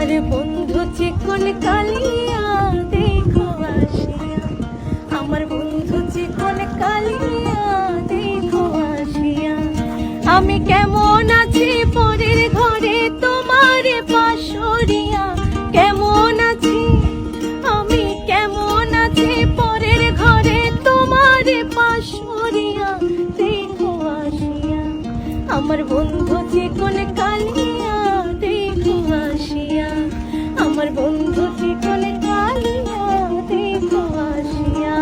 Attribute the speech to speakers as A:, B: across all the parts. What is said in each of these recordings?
A: আমার বন্ধু চিকন কালিয়া দেখো আসিয়া, আমার বন্ধু চিকন কালিয়া দেখো আসিয়া। আমি কেমন আছি পরের ঘরে তোমার পাশরিয়া, কেমন আছি আমি কেমন আছি পরের ঘরে তোমার পাশরিয়া দেখো আসিয়া। আমার বন্ধু চিকন কালিয়া দেখো আসিয়া, আমার বন্ধু চিকন কালিয়া দেখো আসিয়া।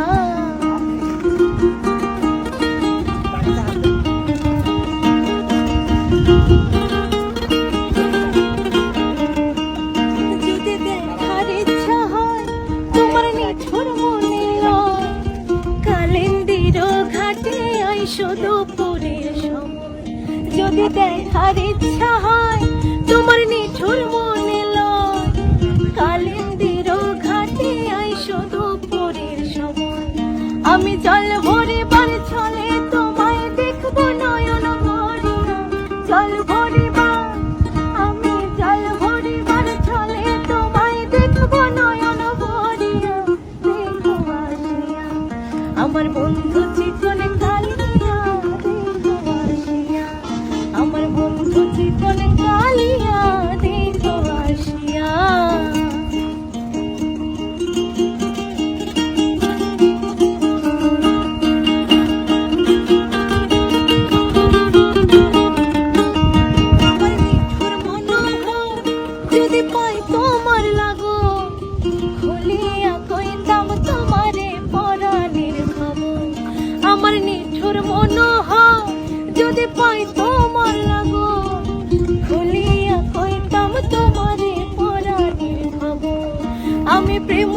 A: যদি দেখার ইচ্ছা হয় তোমার নিঠুর মনে লয়, কালিন্দির ঘাটে আইসো দুপুরের সময়। যদি দেখার ইচ্ছা হয় তোমার নিঠুর মনে লয়, কালিন্দির ঘাটে আইসো দুপুরের সময়। আমি জল ভরিবার ছলে তোমায় দেখবো নয়ন ভরিয়া, জল ভরিবার আমি জল ভরিবার ছলে তোমায় দেখবো নয়ন ভরিয়া দেখো আসিয়া। আমার বন্ধু চিকন কালিয়া দেখো আসিয়া, আমার বন্ধু চিকন কালিয়া দেখো আসিয়া। যদি পাই তোমার লাগো খুলিয়া কইতাম তোমারে পরাণের খবর। আমার নিঠুর মনোহর যদি পাই তোমার লাগো খুলিয়া কইতাম তোমারে পরাণের খবর। আমি প্রেম